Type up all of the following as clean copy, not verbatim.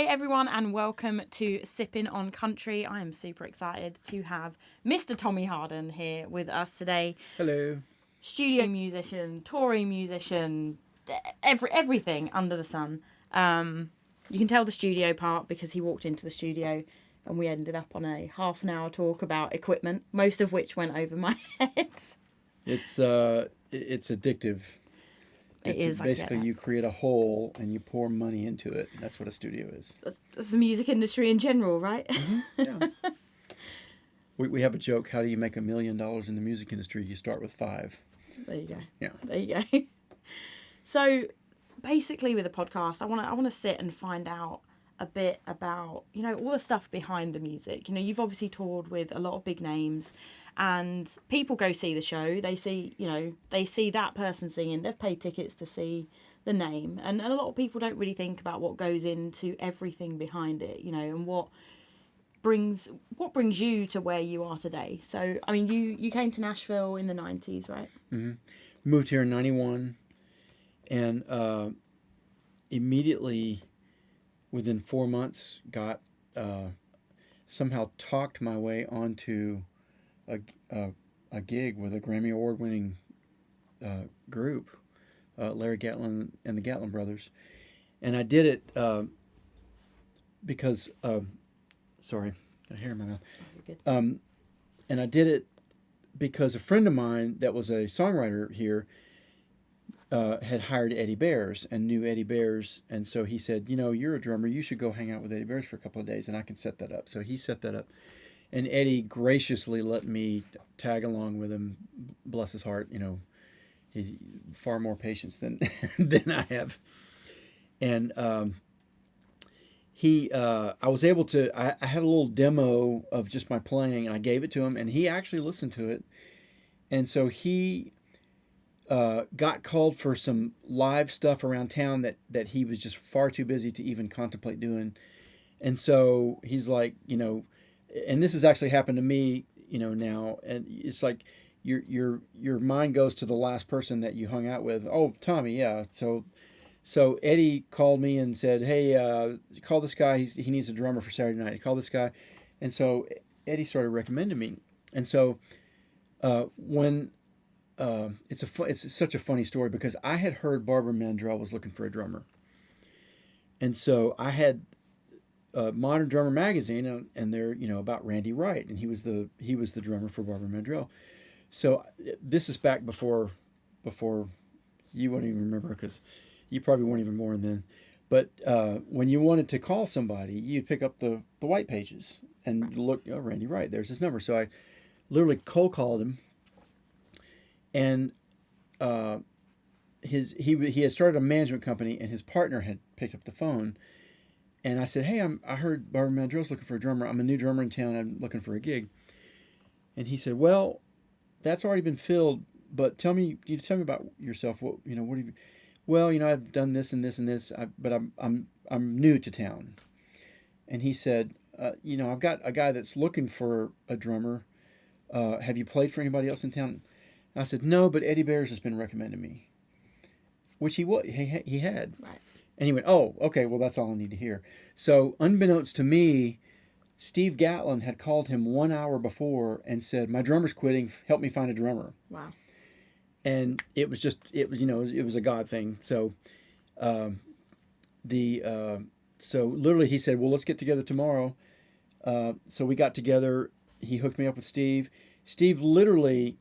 everyone, and welcome to Sipping on Country. I am super excited to have Mr. Tommy Harden here with us today. Hello. Studio musician, touring musician, everything under the sun. You can tell the studio part because he walked into the studio and we ended up on a half an hour talk about equipment, most of which went over my head. It's addictive. It's basically you create a hole and you pour money into it. That's what a studio is. That's the music industry in general, right? Mm-hmm. Yeah. we have a joke. How do you make $1 million in the music industry? You start with 5. There you go. Yeah. There you go. So, basically, with the podcast, I want to sit and find out a bit about, all the stuff behind the music. You've obviously toured with a lot of big names, and people go see the show. They see, they see that person singing. They've paid tickets to see the name, and a lot of people don't really think about what goes into everything behind it, and what brings you to where you are today. So, I mean, you came to Nashville in the 90s, right? Mm-hmm. Moved here in 91, and immediately within 4 months got somehow talked my way onto a gig with a Grammy Award winning group, Larry Gatlin and the Gatlin brothers, and I did it because sorry, got hair in my mouth. And I did it because a friend of mine that was a songwriter here had hired Eddie Bears and knew Eddie Bears, and so he said, you're a drummer, you should go hang out with Eddie Bears for a couple of days and I can set that up. So he set that up, and Eddie graciously let me tag along with him. Bless his heart, he's far more patience than than I have. And I was able to, I had a little demo of just my playing, and I gave it to him, and he actually listened to it. And so he got called for some live stuff around town that he was just far too busy to even contemplate doing. And so he's like, and this has actually happened to me, now, and it's like your mind goes to the last person that you hung out with. Oh, Tommy, yeah. So Eddie called me and said, hey, call this guy. He needs a drummer for Saturday night. Call this guy. And so Eddie started recommending me. And so when it's such a funny story because I had heard Barbara Mandrell was looking for a drummer. And so I had Modern Drummer magazine, and they're about Randy Wright, and he was the drummer for Barbara Mandrell. So this is back before you wouldn't even remember because you probably weren't even born then. But when you wanted to call somebody, you'd pick up the white pages and look, Randy Wright, there's his number. So I literally cold called him, and he had started a management company, and his partner had picked up the phone. And I said, hey, I heard Barbara Mandrell's looking for a drummer. I'm a new drummer in town. I'm looking for a gig. And he said, well, that's already been filled. But tell me about yourself. What have you? Well, I've done this and this and this, but I'm new to town. And he said, I've got a guy that's looking for a drummer. Have you played for anybody else in town? And I said, no, but Eddie Bears has been recommending me, which he had. Right. And he went, oh, okay, well, that's all I need to hear. So unbeknownst to me, Steve Gatlin had called him 1 hour before and said, my drummer's quitting, help me find a drummer. Wow. And it was a God thing. So so literally he said, well, let's get together tomorrow. So we got together. He hooked me up with Steve. Steve literally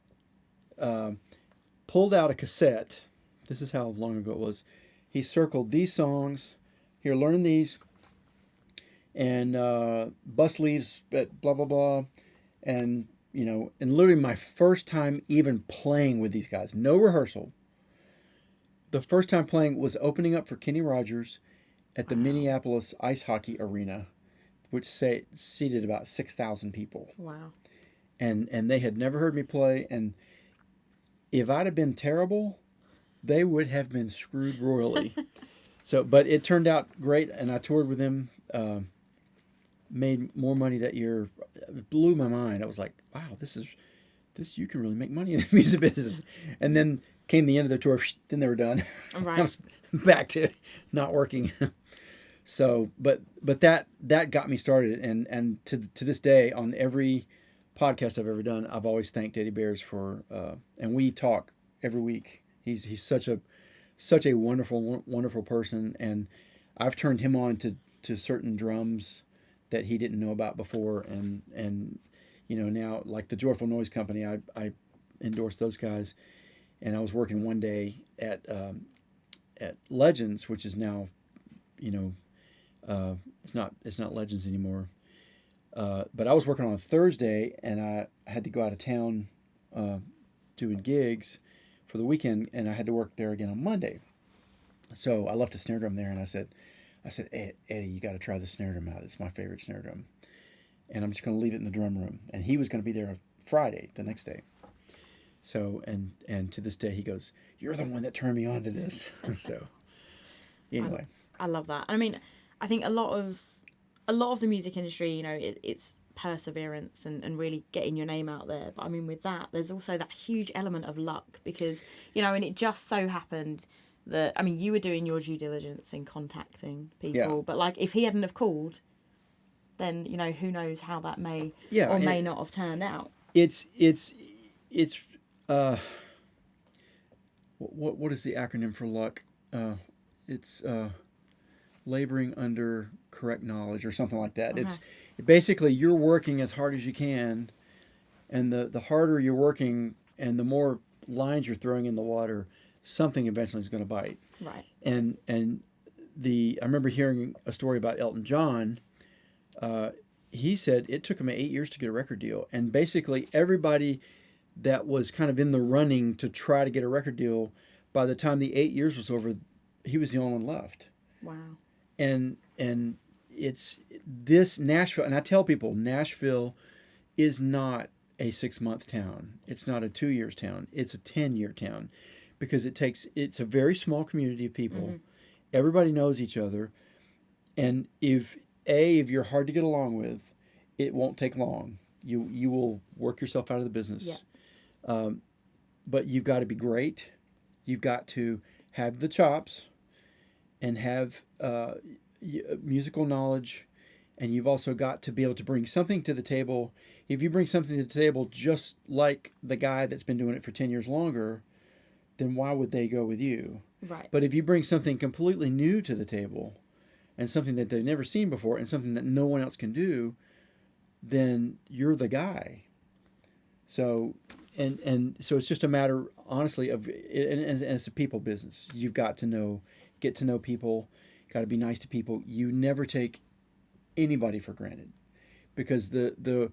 pulled out a cassette. This is how long ago it was. He circled these songs. Here, learn these. And bus leaves at blah, blah, blah. And, and literally my first time even playing with these guys. No rehearsal. The first time playing was opening up for Kenny Rogers at the Minneapolis Ice Hockey Arena, which seated about 6,000 people. Wow. And they had never heard me play. And if I'd have been terrible, they would have been screwed royally. But it turned out great, and I toured with them, made more money that year. It blew my mind. I was like, wow, this you can really make money in the music business. And then came the end of their tour, then they were done. Right. I was back to not working. So, but that got me started, and to this day, on every podcast I've ever done, I've always thanked Eddie Bears for, and we talk every week. He's such a wonderful person, and I've turned him on to certain drums that he didn't know about before, and now, like the Joyful Noise Company, I endorse those guys, and I was working one day at Legends, which is now, it's not Legends anymore. But I was working on a Thursday, and I had to go out of town doing gigs for the weekend, and I had to work there again on Monday. So I left a snare drum there, and I said, Eddie, you got to try the snare drum out. It's my favorite snare drum, and I'm just going to leave it in the drum room. And he was going to be there Friday, the next day. So and to this day, he goes, "You're the one that turned me on to this." So anyway, I love that. I mean, I think a lot of the music industry, it's perseverance and really getting your name out there. But I mean, with that, there's also that huge element of luck because, and it just so happened that, I mean, you were doing your due diligence in contacting people, but like if he hadn't have called, then, who knows how that may or may not have turned out. It's what is the acronym for luck? It's laboring under correct knowledge or something like that. It's basically you're working as hard as you can, and the harder you're working and the more lines you're throwing in the water, something eventually is going to bite. Right. And I remember hearing a story about Elton John. He said it took him 8 years to get a record deal, and basically everybody that was kind of in the running to try to get a record deal, by the time the 8 years was over, he was the only one left. Wow. And it's this Nashville, and I tell people Nashville is not a 6-month town. It's not a 2 years town. It's a 10-year town, because it's a very small community of people. Mm-hmm. Everybody knows each other, and if you're hard to get along with, it won't take long. You will work yourself out of the business. Yeah. But you've got to be great. You've got to have the chops and have musical knowledge, and you've also got to be able to bring something to the table. If you bring something to the table just like the guy that's been doing it for 10 years longer, then why would they go with you? Right. But if you bring something completely new to the table and something that they've never seen before and something that no one else can do, then you're the guy. So and so it's just a matter, honestly, of, and it's a people business. You've got to get to know people, got to be nice to people. You never take anybody for granted, because the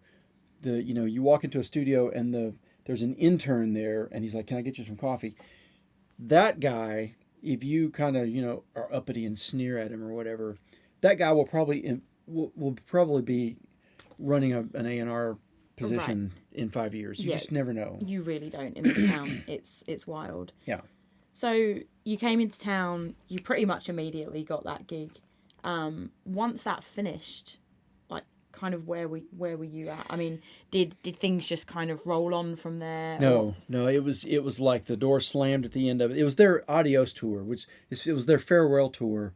you walk into a studio and there's an intern there and he's like, "Can I get you some coffee?" That guy, if you kind of are uppity and sneer at him or whatever, that guy will probably be running an A&R position in 5 years. You just never know. You really don't in this town. It's wild. Yeah. So you came into town. You pretty much immediately got that gig. Once that finished, like, kind of where were you at? I mean, did things just kind of roll on from there? No. It was like the door slammed at the end of it. It was their adios tour, it was their farewell tour,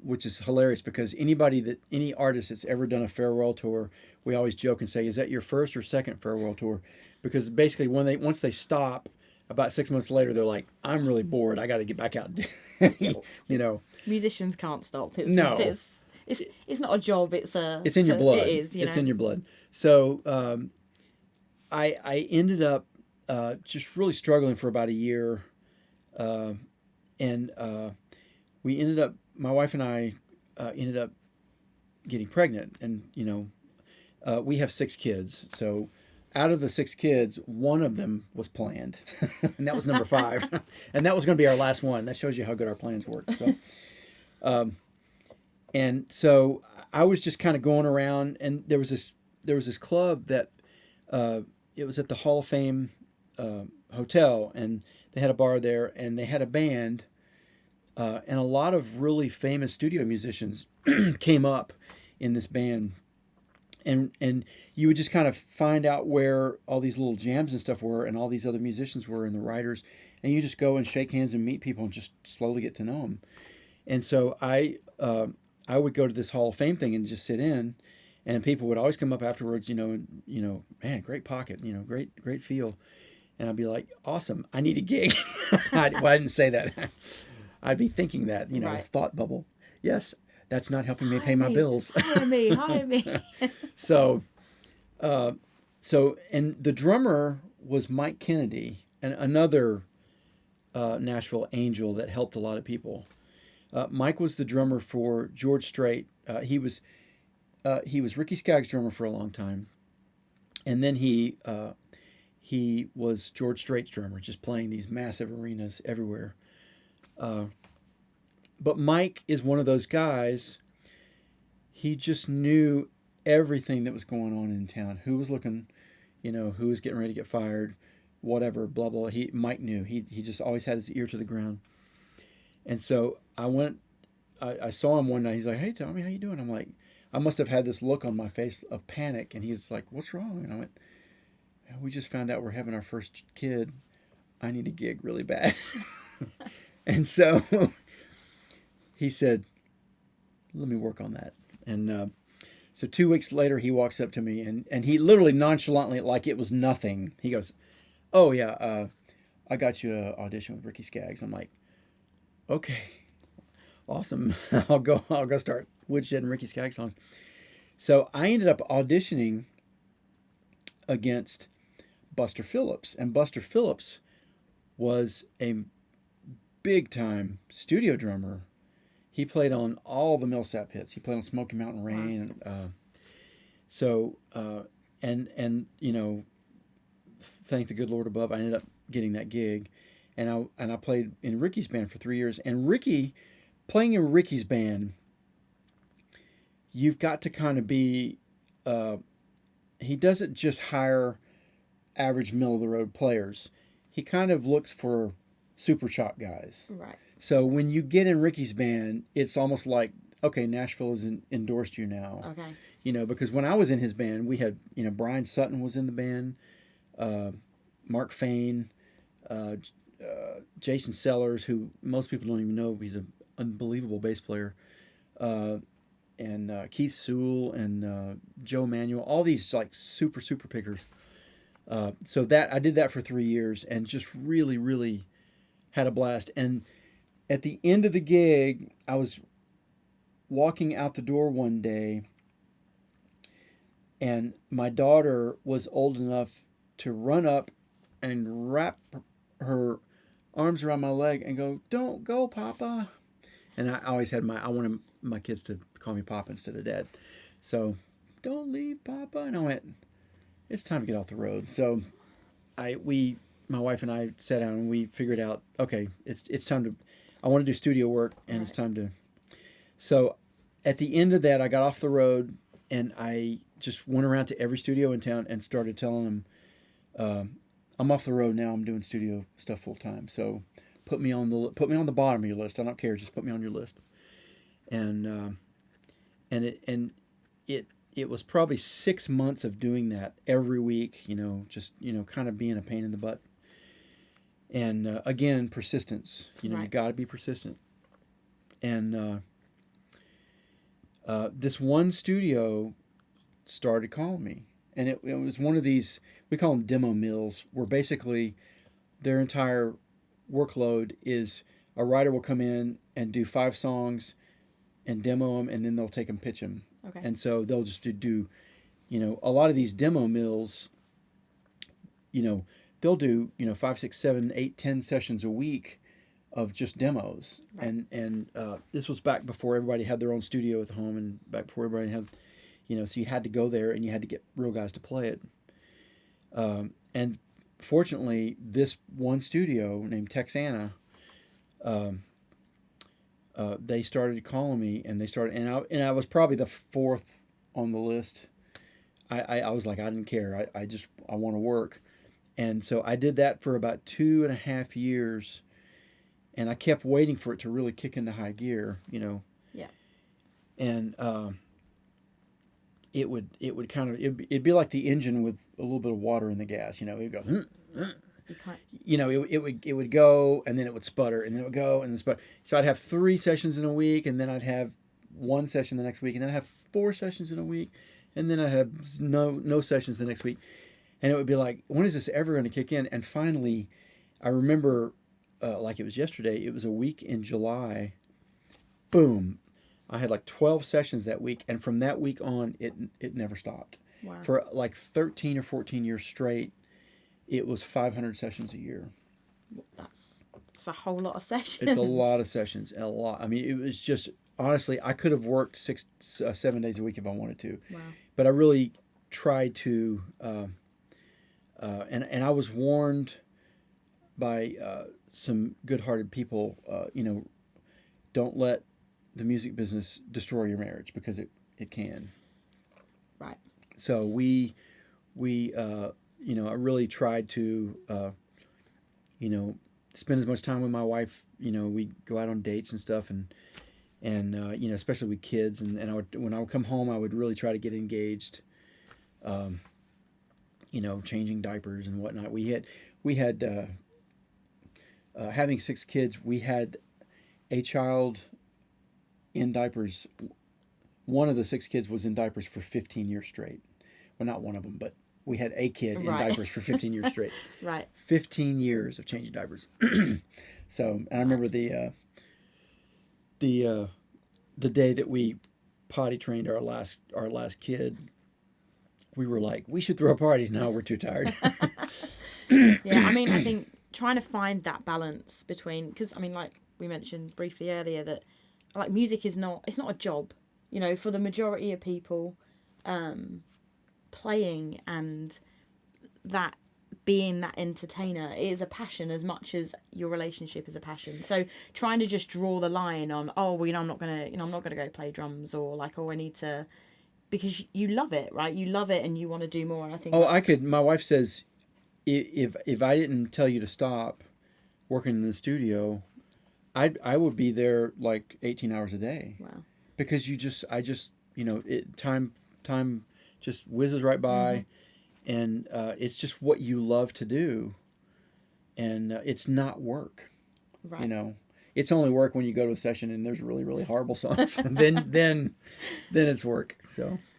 which is hilarious, because any artist that's ever done a farewell tour, we always joke and say, "Is that your first or second farewell tour?" Because basically once they stop, about 6 months later, they're like, "I'm really bored. I got to get back out." Musicians can't stop. It's no. It's not a job. It's in your blood. It is. It's in your blood. So I ended up just really struggling for about a year, and we ended up. My wife and I ended up getting pregnant, and we have 6 kids. So out of the 6 kids, one of them was planned, and that was number 5, and that was going to be our last one. That shows you how good our plans work. So, and so I was just kind of going around, and there was this club that it was at the Hall of Fame hotel, and they had a bar there, and they had a band. And a lot of really famous studio musicians came up in this band, and you would just kind of find out where all these little jams and stuff were, and all these other musicians were, and the writers, and you just go and shake hands and meet people and just slowly get to know them. And so I I would go to this Hall of Fame thing and just sit in, and people would always come up afterwards, man, great pocket, great feel. And I'd be like, awesome, I need a gig. I didn't say that. I'd be thinking that, Right. thought bubble. Yes, that's not helping me pay Hire my me. bills. Hire me. So, and the drummer was Mike Kennedy, and another Nashville angel that helped a lot of people. Mike was the drummer for George Strait. He was Ricky Skaggs' drummer for a long time, and then he was George Strait's drummer, just playing these massive arenas everywhere. But Mike is one of those guys. He just knew everything that was going on in town. Who was looking, who was getting ready to get fired, whatever, blah blah. Mike knew. He just always had his ear to the ground. And so I saw him one night. He's like, "Hey Tommy, how you doing?" I'm like, I must have had this look on my face of panic. And he's like, "What's wrong?" And I went, "We just found out we're having our first kid. I need a gig really bad." And so he said, "Let me work on that." And so 2 weeks later, he walks up to me and he literally nonchalantly, like it was nothing, he goes, "Oh yeah, I got you an audition with Ricky Skaggs." I'm like, "Okay, awesome." I'll go start woodshedding Ricky Skaggs songs. So I ended up auditioning against Buster Phillips, and Buster Phillips was a big time studio drummer. He played on all the Millsap hits. He played on Smoky Mountain Rain. And thank the good Lord above, I ended up getting that gig, and I played in Ricky's band for 3 years. And playing in Ricky's band, you've got to kind of be. He doesn't just hire average middle of the road players. He kind of looks for super chop guys. Right. So when you get in Ricky's band, it's almost like, okay, Nashville has endorsed you now. Okay. Because when I was in his band, we had, Brian Sutton was in the band, Mark Fain, Jason Sellers, who most people don't even know, he's an unbelievable bass player, and Keith Sewell and Joe Manuel, all these like super pickers. So that I did that for 3 years and just really, really had a blast. And at the end of the gig, I was walking out the door one day, and my daughter was old enough to run up and wrap her arms around my leg and go, "Don't go, Papa." And I always had I wanted my kids to call me Papa instead of Dad. So, "Don't leave, Papa." And I went, "It's time to get off the road." So my wife and I sat down and we figured out, okay, it's time to, I want to do studio work, and It's time to. So at the end of that, I got off the road and I just went around to every studio in town and started telling them, "I'm off the road now. I'm doing studio stuff full time. So put me on the bottom of your list. I don't care. Just put me on your list." And it was probably 6 months of doing that every week. Just kind of being a pain in the butt. And again, persistence. Right. You got to be persistent. And this one studio started calling me, and it was one of these, we call them demo mills, where basically their entire workload is a writer will come in and do 5 songs and demo them, and then they'll take them, pitch them. Okay. And so they'll just do, a lot of these demo mills, they'll do 5, 6, 7, 8, 10 sessions a week of just demos. Right. And this was back before everybody had their own studio at home, and back before everybody had, so you had to go there and you had to get real guys to play it. And fortunately, this one studio named Texana, they started calling me, and I was probably the 4th on the list. I was like, I didn't care. I want to work. And so I did that for about 2.5 years, and I kept waiting for it to really kick into high gear, Yeah. And it would kind of, it'd be like the engine with a little bit of water in the gas, it would go, it would go, and then it would sputter, and then it would go, and then sputter. So I'd have 3 sessions in a week, and then I'd have one session the next week, and then I'd have 4 sessions in a week, and then I'd have no sessions the next week. And it would be like, when is this ever going to kick in? And finally, I remember, like it was yesterday, it was a week in July. Boom. I had like 12 sessions that week. And from that week on, it never stopped. Wow. For like 13 or 14 years straight, it was 500 sessions a year. That's a whole lot of sessions. It's a lot of sessions. A lot. I mean, it was just, honestly, I could have worked 7 days a week if I wanted to. Wow. But I really tried to... and I was warned by some good-hearted people, don't let the music business destroy your marriage, because it can. Right. So we I really tried to, spend as much time with my wife. We go out on dates and stuff, and especially with kids. And when I would come home, I would really try to get engaged. Changing diapers and whatnot. We had having 6 kids, we had a child in diapers. One of the 6 kids was in diapers for 15 years straight. Well, not one of them, but we had a kid in diapers for 15 years straight. Right. 15 years of changing diapers. So, and I remember the day that we potty trained our last kid, we were like, we should throw a party. No, we're too tired. Yeah, I mean, I think trying to find that balance between, because I mean, like we mentioned briefly earlier, that like music it's not a job, for the majority of people, playing and that being that entertainer is a passion as much as your relationship is a passion. So trying to just draw the line on, I'm not gonna go play drums, or like, I need to, because you love it, right? You love it and you want to do more. And I think my wife says, if I didn't tell you to stop working in the studio, I would be there like 18 hours a day. Wow. Because time just whizzes right by, and it's just what you love to do, and it's not work. Right. It's only work when you go to a session and there's really, really horrible songs. then it's work.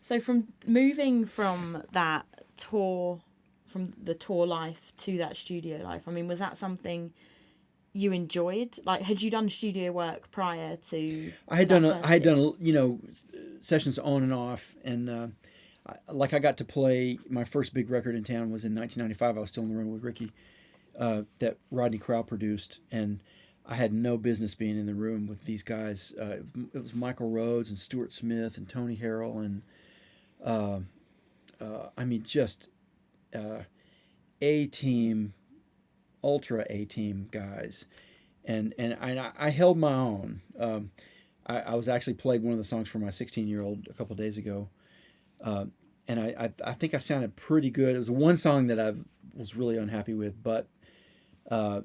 So from moving from that tour, from the tour life to that studio life, I mean, was that something you enjoyed? Like, had you done studio work prior to? I had done sessions on and off, and I got to play my first big record in town was in 1995. I was still on the road with Ricky, that Rodney Crowell produced, and I had no business being in the room with these guys. It was Michael Rhodes and Stuart Smith and Tony Harrell and just A-team, ultra A-team guys, and I held my own. I was actually played one of the songs for my 16-year-old a couple of days ago, and I think I sounded pretty good. It was one song that I was really unhappy with, but I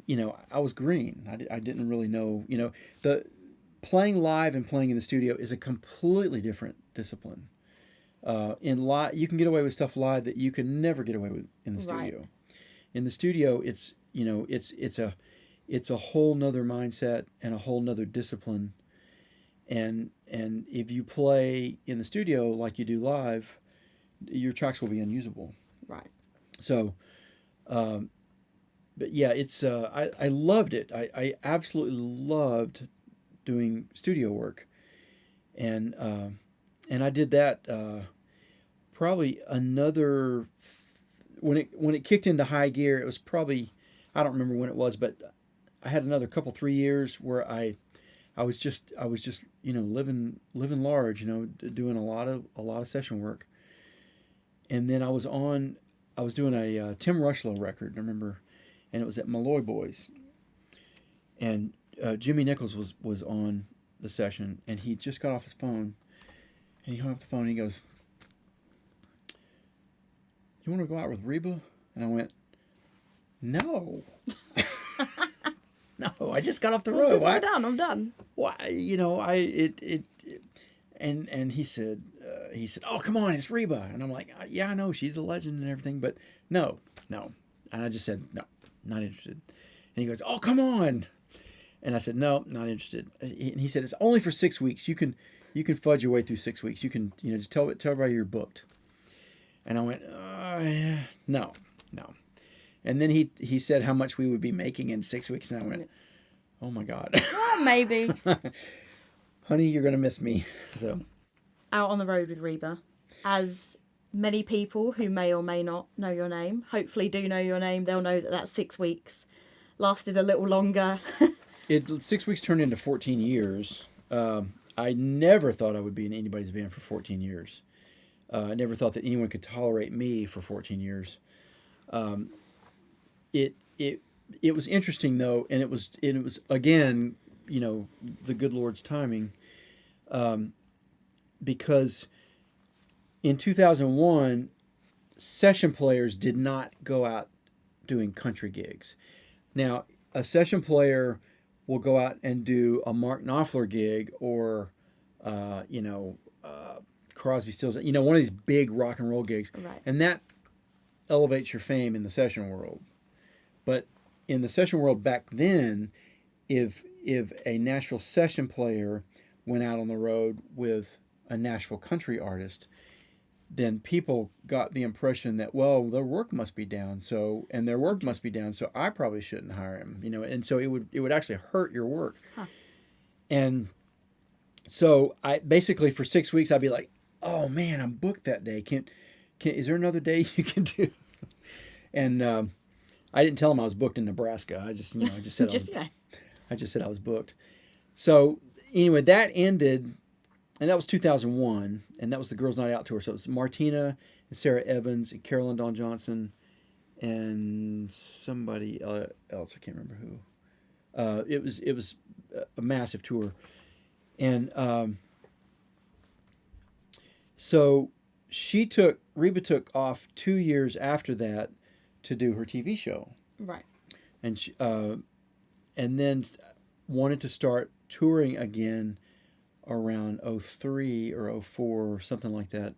was green. I didn't really know. The playing live and playing in the studio is a completely different discipline. In live, you can get away with stuff live that you can never get away with in the studio. Right. In the studio, it's a whole nother mindset and a whole nother discipline. And if you play in the studio like you do live, your tracks will be unusable. Right. So, but yeah, it's I loved it. I absolutely loved doing studio work, and I did that probably another when it kicked into high gear. It was probably, I don't remember when it was, but I had another 3 years where I was just living large, doing a lot of session work. And then I was doing a Tim Rushlow record, I remember, and it was at Malloy Boys. And Jimmy Nichols was on the session, and he just got off his phone, and he hung up the phone, and he goes, "You want to go out with Reba?" And I went, "No." No, I just got off the road. I'm done. Why, and he said, "Oh, come on, it's Reba." And I'm like, "Yeah, I know, she's a legend and everything, but no." And I just said, "No, not interested." And he goes, "Oh, come on." And I said, "No, not interested." And he said, "It's only for 6 weeks. You can you can fudge your way through 6 weeks. You can, just tell everybody you're booked. And I went, yeah, no. And then he said how much we would be making in 6 weeks, and I went, oh my God. Well, maybe. Honey, you're going to miss me. So, out on the road with Reba, as many people who may or may not know your name, hopefully do know your name, they'll know that 6 weeks lasted a little longer. 6 weeks turned into 14 years. I never thought I would be in anybody's band for 14 years. I never thought that anyone could tolerate me for 14 years. It was interesting though, and it was again, the good Lord's timing, because in 2001, session players did not go out doing country gigs. Now, a session player will go out and do a Mark Knopfler gig or, Crosby, Stills, one of these big rock and roll gigs. Right. And that elevates your fame in the session world. But in the session world back then, if a Nashville session player went out on the road with a Nashville country artist, then people got the impression that, well, their work must be down, so I probably shouldn't hire him, and so it would actually hurt your work. Huh. And so I basically for 6 weeks I'd be like, oh man, I'm booked that day. Is there another day you can do? And I didn't tell him I was booked in Nebraska. I just said I just said I was booked. So anyway, that ended. And that was 2001, and that was the Girls' Night Out tour. So it was Martina and Sarah Evans and Carolyn Dawn Johnson and somebody else. I can't remember who. It was a massive tour, and so Reba took off 2 years after that to do her TV show, Right. and and then wanted to start touring again around 03 or 04 or something like that.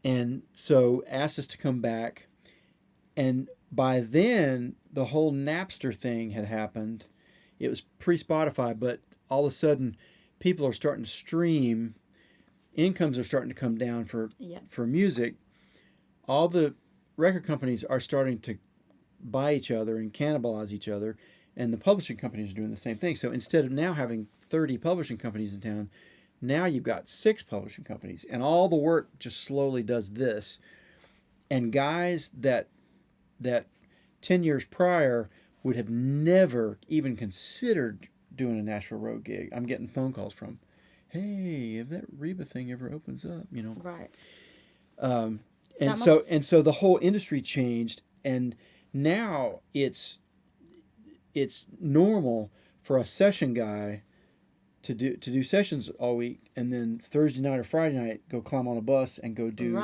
And so asked us to come back. And by then, the whole Napster thing had happened. It was pre-Spotify, but all of a sudden, people are starting to stream. Incomes are starting to come down for music. All the record companies are starting to buy each other and cannibalize each other. And the publishing companies are doing the same thing. So instead of now having 30 publishing companies in town, now you've got 6 publishing companies. And all the work just slowly does this. And guys that 10 years prior would have never even considered doing a Nashville Road gig. I'm getting phone calls from, hey, if that Reba thing ever opens up, Right. And so the whole industry changed. And now it's normal for a session guy to do sessions all week, and then Thursday night or Friday night go climb on a bus and go do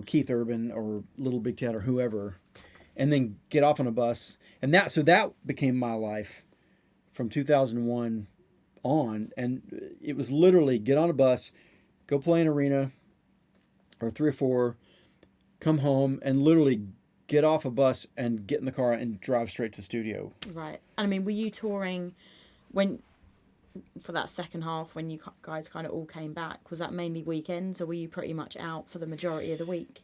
Keith Urban or Little Big Ted or whoever, and then get off on a bus. And that became my life from 2001 on, and it was literally get on a bus, go play an arena or 3 or 4, come home, and literally get off a bus and get in the car and drive straight to the studio. Right. And I mean, were you touring for that second half when you guys kind of all came back? Was that mainly weekends, or were you pretty much out for the majority of the week?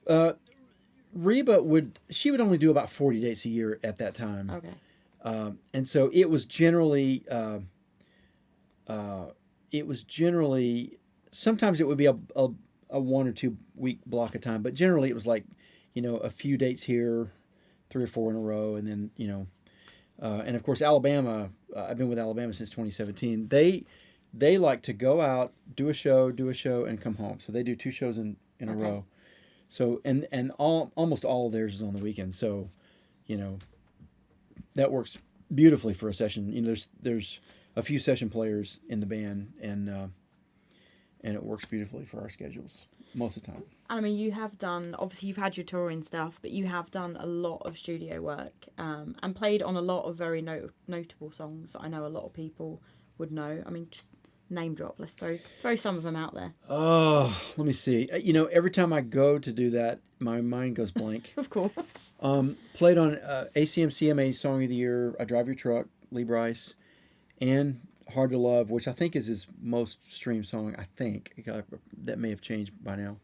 Reba would only do about 40 dates a year at that time. Okay. And so it was generally sometimes it would be a 1 or 2 week block of time, but generally it was like, a few dates here, 3 or 4 in a row, and then, and of course Alabama, I've been with Alabama since 2017. They like to go out, do a show, and come home. So they do 2 shows in a row. So and almost all of theirs is on the weekend. So, that works beautifully for a session. There's a few session players in the band, and it works beautifully for our schedules most of the time. And I mean, you have done, obviously you've had your touring stuff, but you have done a lot of studio work and played on a lot of very notable songs that I know a lot of people would know. I mean, just name drop. Let's throw some of them out there. Oh, let me see. Every time I go to do that, my mind goes blank. Of course. Played on ACM CMA Song of the Year, I Drive Your Truck, Lee Brice, and Hard to Love, which I think is his most streamed song. I think that may have changed by now.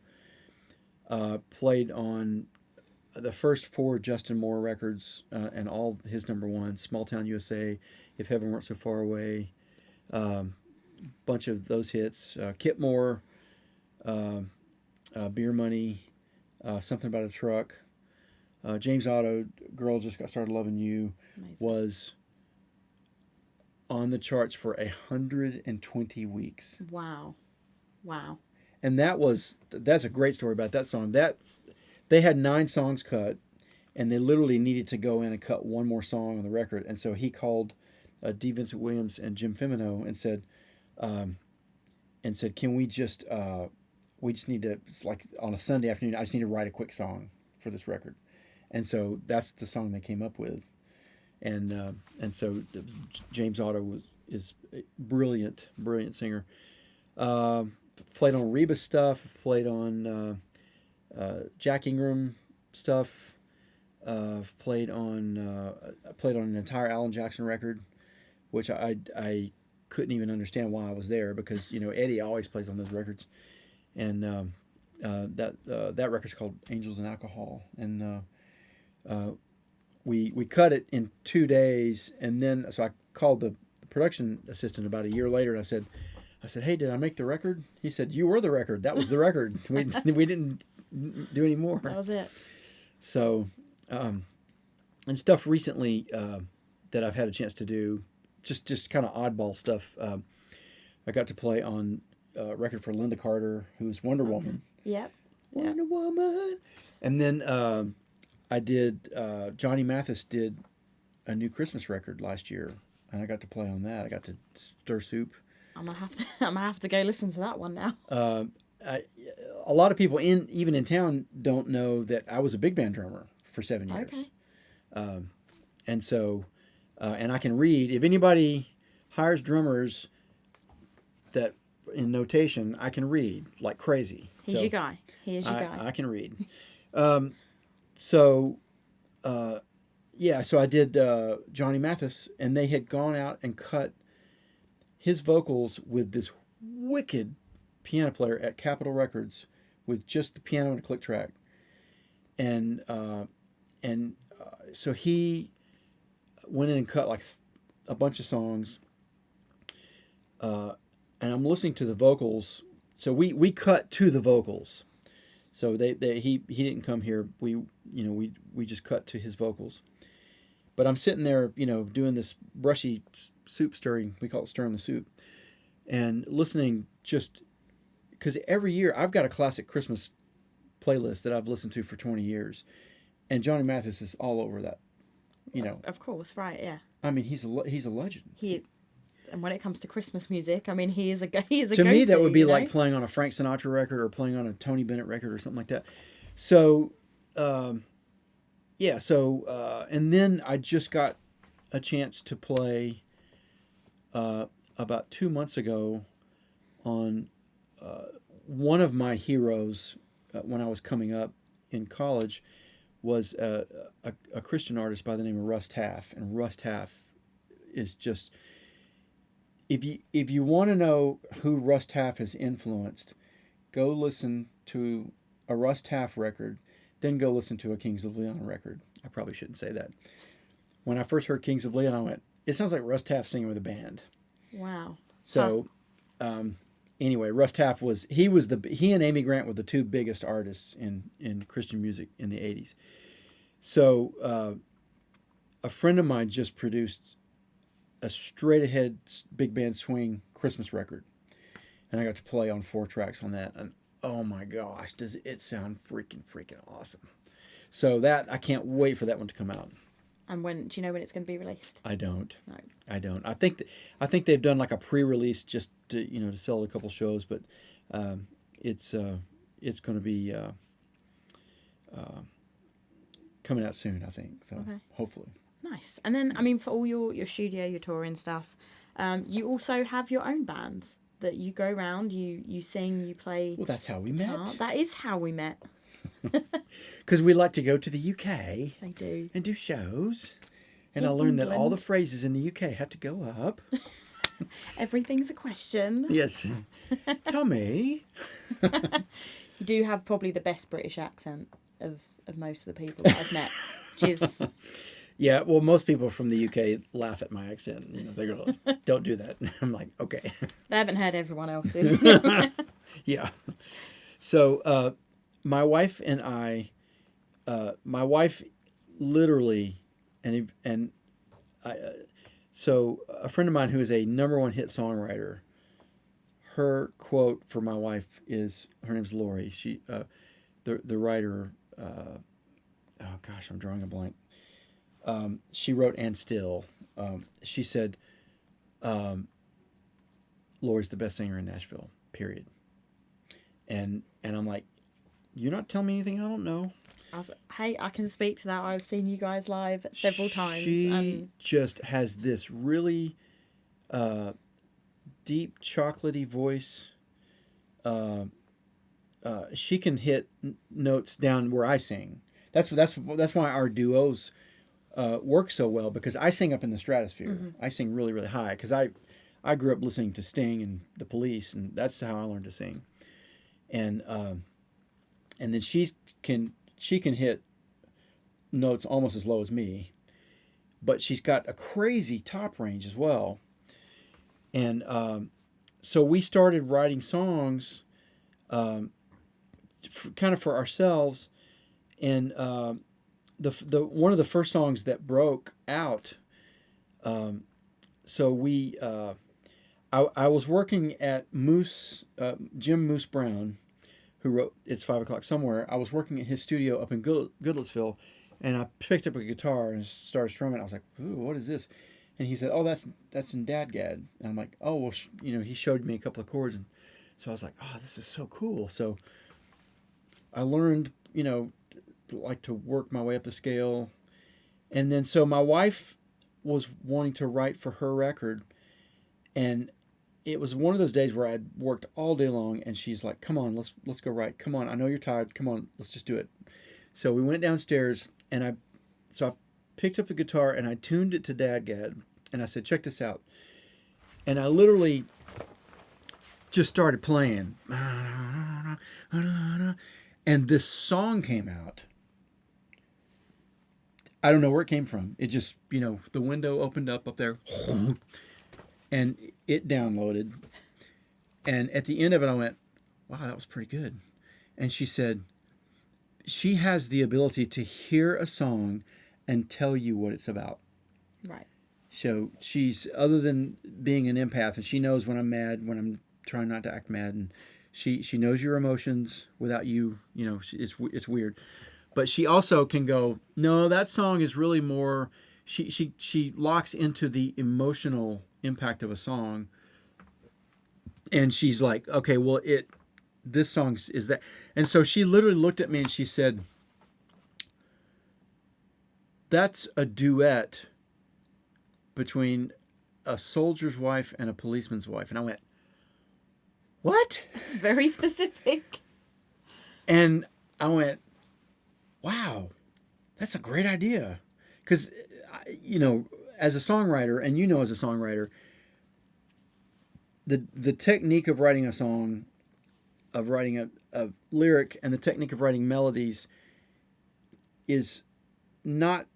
Played on the first 4 Justin Moore records and all his number ones: Small Town USA, If Heaven Weren't So Far Away, bunch of those hits. Kip Moore, Beer Money, Something About a Truck. James Otto, Girl Just Got Started Loving You, Amazing. was on the charts for 120 weeks. Wow. And that's a great story about that song. They had 9 songs cut, and they literally needed to go in and cut one more song on the record. And so he called D. Vincent Williams and Jim Femino and said, can we just need to, it's like on a Sunday afternoon, I just need to write a quick song for this record. And so that's the song they came up with. And so James Otto is a brilliant singer. Played on Reba stuff, played on Jack Ingram stuff, played on an entire Alan Jackson record, which I couldn't even understand why I was there, because Eddie always plays on those records, and that record's called Angels and Alcohol, and we cut it in 2 days, and then so I called the production assistant about a year later, and I said, hey, did I make the record? He said, you were the record. That was the record. We didn't do any more. That was it. So, and stuff recently that I've had a chance to do, just kind of oddball stuff. I got to play on a record for Linda Carter, who's Wonder Woman. Yep. Wonder Woman. And then I did, Johnny Mathis did a new Christmas record last year, and I got to play on that. I got to stir soup. I'm gonna have to go listen to that one now. A lot of people even in town don't know that I was a big band drummer for 7 years. Okay. And so, and I can read. If anybody hires drummers that in notation, I can read like crazy. He's your guy. He is your guy. I can read. So I did Johnny Mathis, and they had gone out and cut his vocals with this wicked piano player at Capitol Records with just the piano and a click track. And so he went in and cut like a bunch of songs. And I'm listening to the vocals. So we cut to the vocals. So he didn't come here. We just cut to his vocals. But I'm sitting there, doing this brushy soup stirring. We call it stirring the soup. And listening just because every year I've got a classic Christmas playlist that I've listened to for 20 years. And Johnny Mathis is all over that, Of course, right, yeah. I mean, he's a legend. He is. And when it comes to Christmas music, I mean, he is a go-to. To me, that would be like playing on a Frank Sinatra record or playing on a Tony Bennett record or something like that. So, and then I just got a chance to play about 2 months ago on one of my heroes when I was coming up in college was a Christian artist by the name of Russ Taff. And Russ Taff is just... If you want to know who Russ Taff has influenced, go listen to a Russ Taff record, then go listen to a Kings of Leon record. I probably shouldn't say that. When I first heard Kings of Leon, I went, it sounds like Russ Taff singing with a band. Wow. So, anyway, Russ Taff he and Amy Grant were the two biggest artists in Christian music in the 80s. So, a friend of mine just produced a straight ahead big band swing Christmas record, and I got to play on 4 tracks on that, and oh my gosh, does it sound freaking awesome. So that I can't wait for that one to come out. And do you know when it's going to be released? I don't. No. I don't. I think they've done like a pre-release just to sell a couple shows, but it's going to be coming out soon, I think. So okay. Hopefully. Nice. And then, I mean, for all your studio, your touring stuff, you also have your own band that you go around, you sing, you play. Well, that's how we met. That is how we met. Because we like to go to the UK. They do. And do shows. And I learned that all the phrases in the UK have to go up. Everything's a question. Yes. Tommy. You do have probably the best British accent of most of the people that I've met, which is... Yeah, well, most people from the UK laugh at my accent. They go, "Don't do that." I'm like, okay. They haven't heard everyone else's. Yeah. So my wife and I, my wife literally, so a friend of mine who is a #1 hit songwriter, her quote for my wife is, her name's Lori. She, the writer, oh gosh, I'm drawing a blank. She wrote "And Still." She said, "Lori's the best singer in Nashville. Period." And I'm like, "You're not telling me anything I don't know." I was like, hey, I can speak to that. I've seen you guys live several times. She just has this really deep, chocolatey voice. She can hit notes down where I sing. That's why our duos work so well, because I sing up in the stratosphere. I sing really, really high because I grew up listening to Sting and the Police, and that's how I learned to sing. And then she can hit notes almost as low as me, but she's got a crazy top range as well. And so we started writing songs, kind of for ourselves, and the one of the first songs that broke out. So we, I was working at Jim Moose Brown, who wrote "It's 5 O'Clock Somewhere." I was working at his studio up in Goodlettsville, and I picked up a guitar and started strumming. I was like, "Ooh, what is this?" And he said, "Oh, that's in Dadgad." And I'm like, "Oh, well, he showed me a couple of chords." And so I was like, "Oh, this is so cool." So I learned, like to work my way up the scale. And then so my wife was wanting to write for her record, and it was one of those days where I'd worked all day long, and she's like, "Come on, let's go write. Come on, I know you're tired. Come on, let's just do it." So we went downstairs, and I picked up the guitar and I tuned it to Dadgad, and I said, "Check this out." And I literally just started playing, and this song came out. I don't know where it came from. It just, the window opened up there, and it downloaded. And at the end of it, I went, "Wow, that was pretty good." And she said, she has the ability to hear a song and tell you what it's about. Right. So she's, other than being an empath, and she knows when I'm mad, when I'm trying not to act mad, and she knows your emotions without you, it's weird. But she also can go, "No, that song is really more," she locks into the emotional impact of a song. And she's like, "Okay, well, this song is that." And so she literally looked at me and she said, "That's a duet between a soldier's wife and a policeman's wife." And I went, "What?" It's very specific. And I went, "Wow, that's a great idea." Because, as a songwriter, and as a songwriter, the technique of writing a song, of writing a lyric, and the technique of writing melodies is not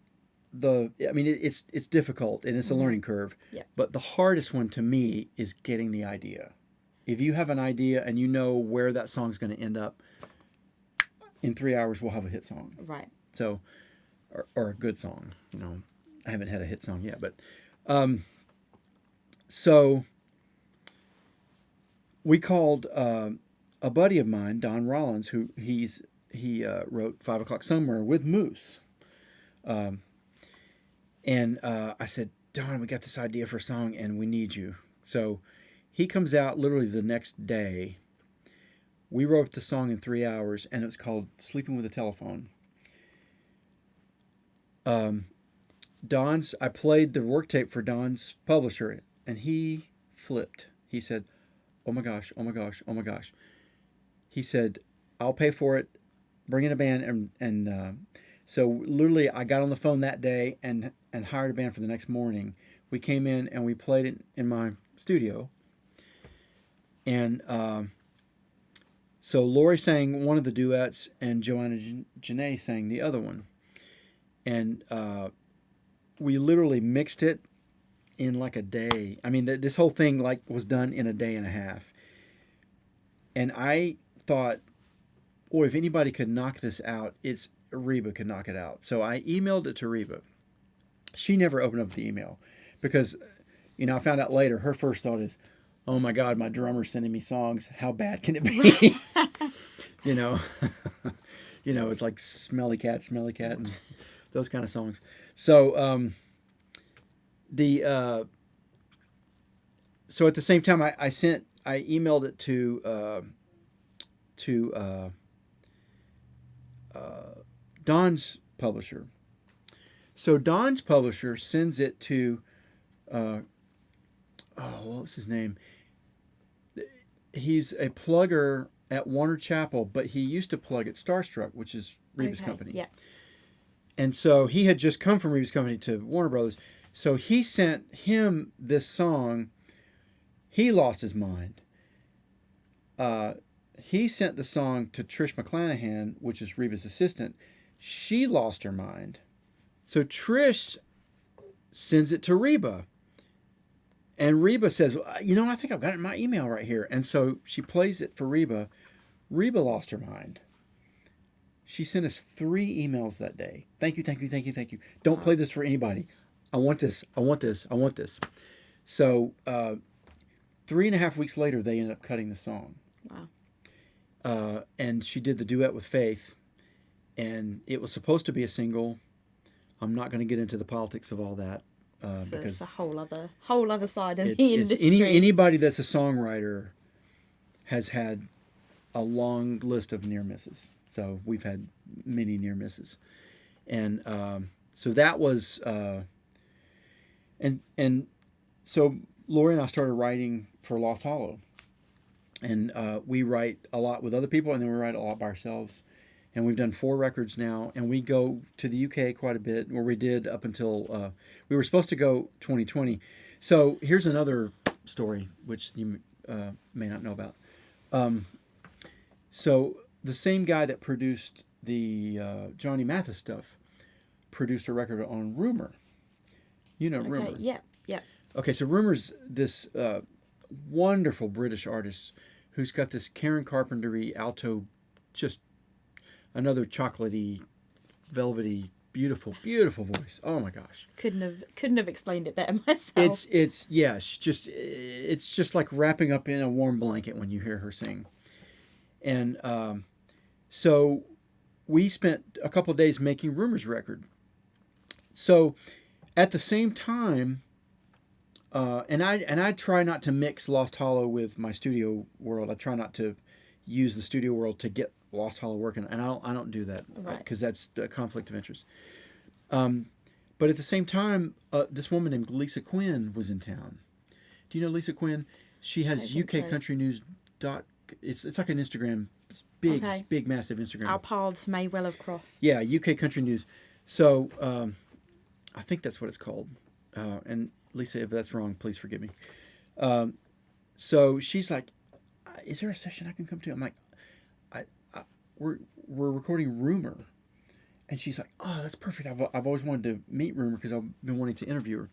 it's difficult, and it's a learning curve. Yeah. But the hardest one to me is getting the idea. If you have an idea and you know where that song's going to end up, in 3 hours we'll have a hit song. Right. So, or a good song. I haven't had a hit song yet, but so we called a buddy of mine, Don Rollins, who he wrote 5 O'Clock Somewhere with Moose. And I said, "Don, we got this idea for a song and we need you." So he comes out literally the next day. We wrote the song in 3 hours, and it was called "Sleeping with a Telephone." I played the work tape for Don's publisher, and he flipped. He said, "Oh my gosh, oh my gosh, oh my gosh." He said, "I'll pay for it. Bring in a band." And so literally I got on the phone that day and hired a band for the next morning. We came in and we played it in my studio. And so Lori sang one of the duets, and Joanna Janae sang the other one. And we literally mixed it in like a day. I mean, this whole thing like was done in a day and a half. And I thought, boy, if anybody could knock this out, it's Reba could knock it out. So I emailed it to Reba. She never opened up the email because, I found out later her first thought is, oh my God, my drummer's sending me songs. How bad can it be? It's like smelly cat, and those kind of songs. So so at the same time, I emailed it to Don's publisher. So Don's publisher sends it to, what was his name? He's a plugger at Warner Chappell, but he used to plug at Starstruck, which is Reba's company. Yeah. And so he had just come from Reba's company to Warner Brothers. So he sent him this song. He lost his mind. He sent the song to Trish McClanahan, which is Reba's assistant. She lost her mind. So Trish sends it to Reba. And Reba says, well, I think I've got it in my email right here. And so she plays it for Reba. Reba lost her mind. She sent us 3 emails that day. Thank you, thank you, thank you, thank you. Don't play this for anybody. I want this, I want this, I want this. So 3.5 weeks later, they ended up cutting the song. Wow. And she did the duet with Faith. And it was supposed to be a single. I'm not going to get into the politics of all that. So because it's a whole other side of the industry. Anybody that's a songwriter has had a long list of near misses. So we've had many near misses, and so that was and so Lori and I started writing for Lost Hollow, and we write a lot with other people, and then we write a lot by ourselves. And we've done 4 records now, and we go to the UK quite a bit, where we did up until, we were supposed to go 2020. So here's another story, which you may not know about. So the same guy that produced the Johnny Mathis stuff produced a record on Rumor. Rumor. Yeah. Okay, so Rumor's this wonderful British artist who's got this Karen Carpenter-y alto, just another chocolatey, velvety, beautiful, beautiful voice. Oh my gosh! Couldn't have explained it better myself. It's just like wrapping up in a warm blanket when you hear her sing. And so we spent a couple of days making Rumor's record. So at the same time, and I try not to mix Lost Hollow with my studio world. I try not to use the studio world to get Lost Hollow working, and I don't do that because that's a conflict of interest. But at the same time, this woman named Lisa Quinn was in town. Do you know Lisa Quinn? She has UK Country News. It's like an Instagram, big, massive Instagram. Our paths may well have crossed. Yeah, UK Country News. So I think that's what it's called. And Lisa, if that's wrong, please forgive me. So she's like, "Is there a session I can come to?" I'm like, We're recording Rumor," and she's like, "Oh, that's perfect. I've always wanted to meet Rumor because I've been wanting to interview her."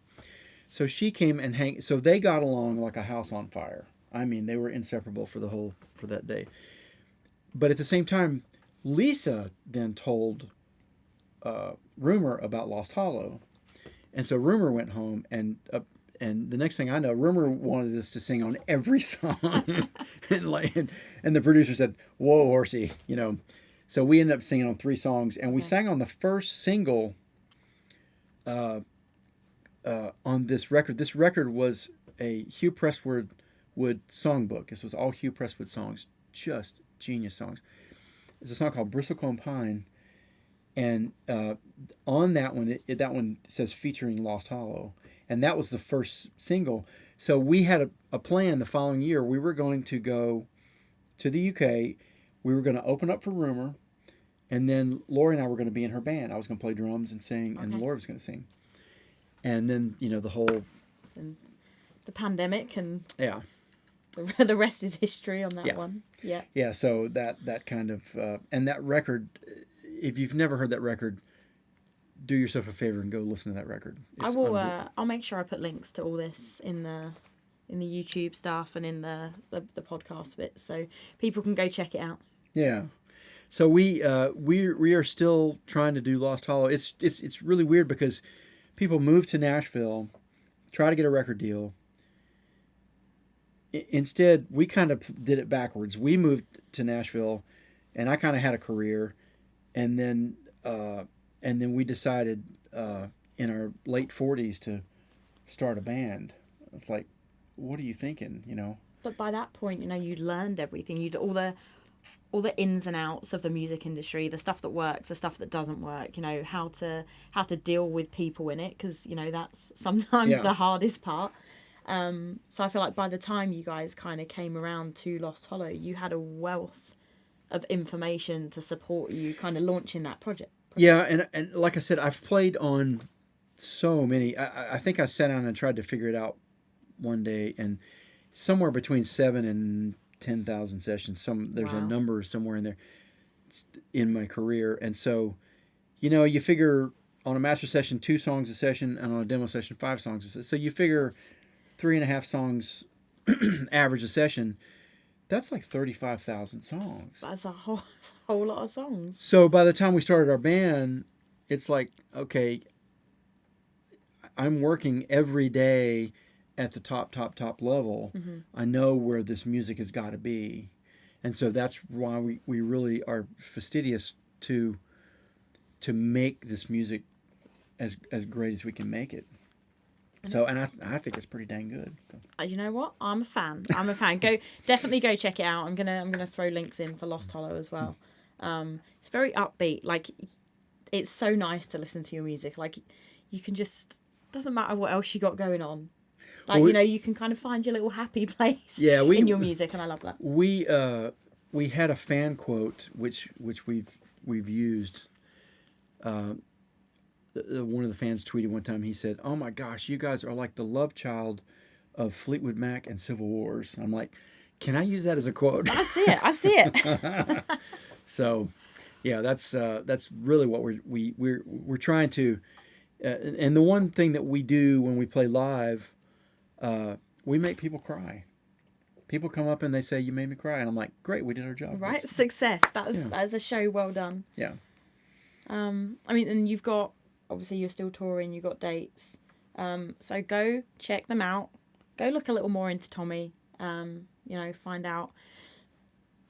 So she came and so they got along like a house on fire. I mean, they were inseparable for that day. But at the same time, Lisa then told Rumor about Lost Hollow, and so Rumor went home and the next thing I know, Rumor wanted us to sing on every song, and the producer said, "Whoa, horsey," So we ended up singing on 3 songs, and we sang on the first single on this record. This record was a Hugh Presswood songbook. This was all Hugh Presswood songs, just genius songs. It's a song called Bristlecone Pine, and on that one, that one says featuring Lost Hollow. And that was the first single. So we had a plan the following year. We were going to go to the UK. We were going to open up for Rumor. And then Lori and I were going to be in her band. I was going to play drums and sing, and Lori was going to sing. And then, the whole the pandemic, and Yeah. the rest is history on that Yeah. one. Yeah. Yeah. So that kind of and that record, if you've never heard that record, do yourself a favor and go listen to that record. I will. I'll make sure I put links to all this in the YouTube stuff and in the podcast bit, so people can go check it out. Yeah. So we are still trying to do Lost Hollow. It's really weird because people move to Nashville, try to get a record deal. Instead, we kind of did it backwards. We moved to Nashville, and I kind of had a career, and then we decided in our late 40s to start a band. It's like, what are you thinking? You know. But by that point, you'd learned everything. You'd all the ins and outs of the music industry, the stuff that works, the stuff that doesn't work. How to deal with people in it, because that's sometimes the hardest part. So I feel like by the time you guys kind of came around to Lost Hollow, you had a wealth of information to support you kind of launching that project. Yeah, and like I said, I've played on so many. I think I sat down and tried to figure it out one day, and somewhere between 7,000 and 10,000 sessions. There's a number somewhere in there in my career, and so you figure on a master session 2 songs a session, and on a demo session 5 songs a session. So you figure 3.5 songs average a session. That's like 35,000 songs. That's a whole lot of songs. So by the time we started our band, it's like, okay, I'm working every day at the top level. Mm-hmm. I know where this music has got to be. And so that's why we really are fastidious to make this music as great as we can make it. So, and I think it's pretty dang good. So. You know what? I'm a fan. Definitely go check it out. I'm gonna throw links in for Lost Hollow as well. It's very upbeat. Like, it's so nice to listen to your music. Like, you can just, doesn't matter what else you got going on. Like, you can kind of find your little happy place in your music, and I love that. We had a fan quote which we've used. One of the fans tweeted one time. He said, "Oh my gosh, you guys are like the love child of Fleetwood Mac and Civil Wars." I'm like, can I use that as a quote? I see it. So, yeah, that's really what we're trying to. And the one thing that we do when we play live, we make people cry. People come up and they say, "You made me cry," and I'm like, "Great, we did our job." Right, success. That is a show well done. Yeah. I mean, and you've got, obviously you're still touring, you've got dates. So go check them out. Go look a little more into Tommy. Find out.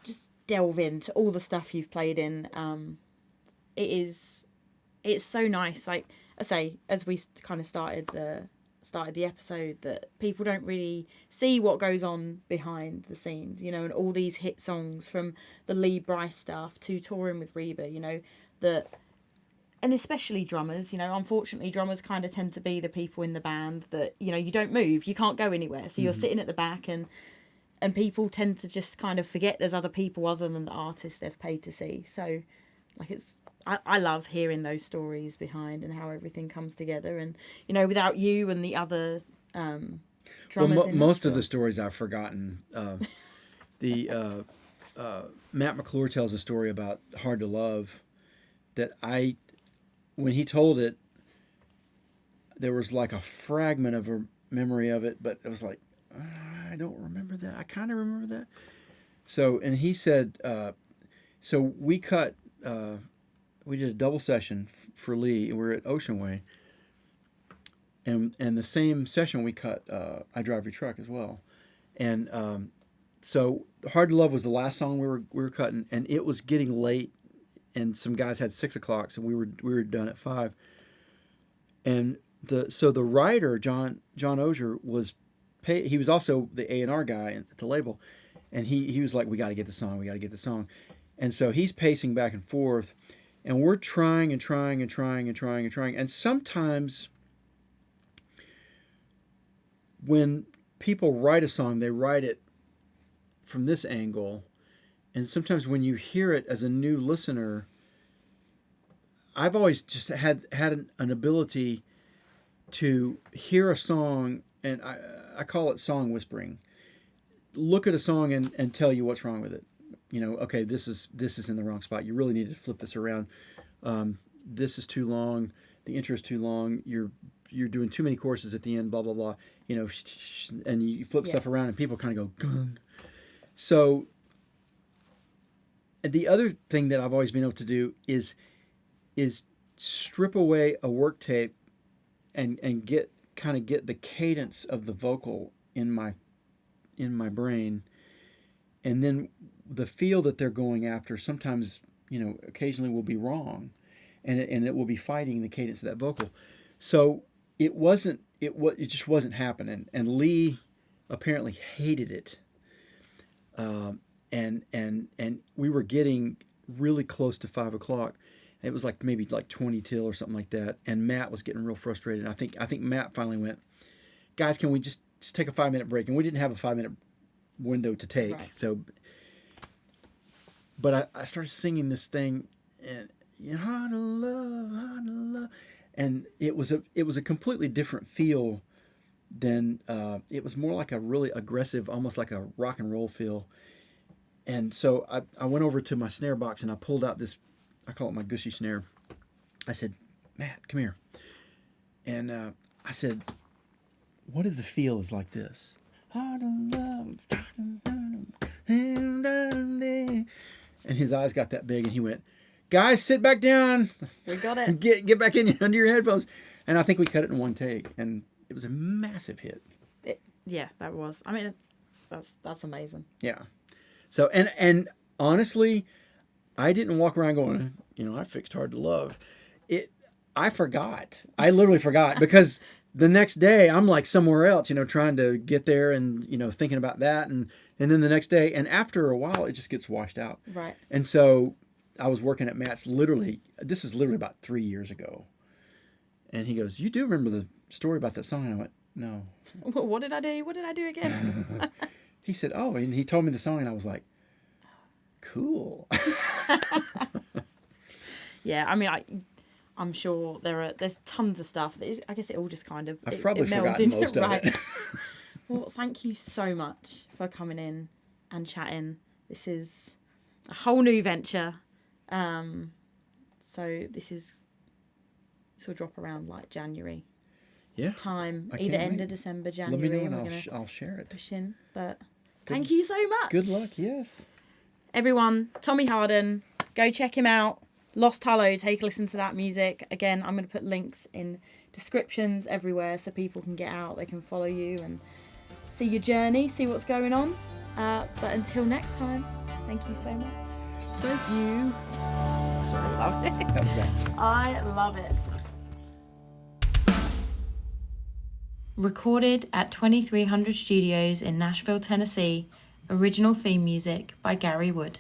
Just delve into all the stuff you've played in. It's so nice. Like I say, as we kind of started the episode, that people don't really see what goes on behind the scenes, and all these hit songs, from the Lee Bryce stuff to touring with Reba, and especially drummers, unfortunately drummers kind of tend to be the people in the band that, you don't move, you can't go anywhere. So you're sitting at the back, and people tend to just kind of forget there's other people other than the artist they've paid to see. So like, I love hearing those stories behind and how everything comes together. And, without you and the other drummers most of the stories I've forgotten. Matt McClure tells a story about Hard to Love that when he told it, there was like a fragment of a memory of it, but it was like, I don't remember that. I kind of remember that. So, and he said, so we cut, we did a double session for Lee. We were at Ocean Way. And the same session we cut I Drive Your Truck as well. And so Hard to Love was the last song we were cutting, and it was getting late, and some guys had 6 o'clock, so we were done at 5. And the writer, John Ozier, he was also the A&R guy at the label, and he was like, we got to get the song. And so he's pacing back and forth, and we're trying. And sometimes when people write a song, they write it from this angle. And sometimes when you hear it as a new listener, I've always just had an ability to hear a song, and I call it song whispering. Look at a song and tell you what's wrong with it. Okay, this is in the wrong spot. You really need to flip this around. This is too long. The intro is too long. You're doing too many choruses at the end. Blah blah blah. And you flip stuff around, and people kind of go gung. So the other thing that I've always been able to do is strip away a work tape and get the cadence of the vocal in my brain, and then the feel that they're going after sometimes occasionally will be wrong, and it will be fighting the cadence of that vocal. So it just wasn't happening, and Lee apparently hated it, and we were getting really close to 5 o'clock. It was maybe 20 till or something like that, and Matt was getting real frustrated. I think Matt finally went, guys, can we just take a 5-minute break? And we didn't have a 5-minute window to take. Right. So, but I started singing this thing, and hard to love, and it was a completely different feel than it was more like a really aggressive, almost like a rock and roll feel. And so I went over to my snare box and I pulled out this, I call it my gushy snare. I said, Matt, come here. And I said, what if the feel is like this? And his eyes got that big, and he went, guys, sit back down. We got it. Get back under your headphones. And I think we cut it in one take, and it was a massive hit. Yeah, that was. I mean, that's amazing. Yeah. So, and honestly, I didn't walk around going, I fixed Hard to Love. I forgot. I literally forgot, because the next day I'm somewhere else, trying to get there and, thinking about that. And then the next day, and after a while, it just gets washed out. Right. And so I was working at Matt's this was literally about 3 years ago. And he goes, you do remember the story about that song? And I went, no. What did I do? What did I do again? He said, oh, and he told me the song, and I was like, cool. Yeah, I mean, I'm sure there's tons of stuff. I guess it all just kind of I've probably melds forgotten into most it, of right? it. Well, thank you so much for coming in and chatting. This is a whole new venture. So this will drop around January. Yeah. Time, I either can't end wait. of December, Let January. me know, and and I'll share it. push in. But thank you so much. Good luck, yes. Everyone, Tommy Harden, go check him out. Lost Hollow, take a listen to that music. Again, I'm going to put links in descriptions everywhere so people can get out, they can follow you and see your journey, see what's going on. But until next time, thank you so much. Thank you. Sorry, I love it. That was bad. I love it. Recorded at 2300 Studios in Nashville, Tennessee. Original theme music by Gary Wood.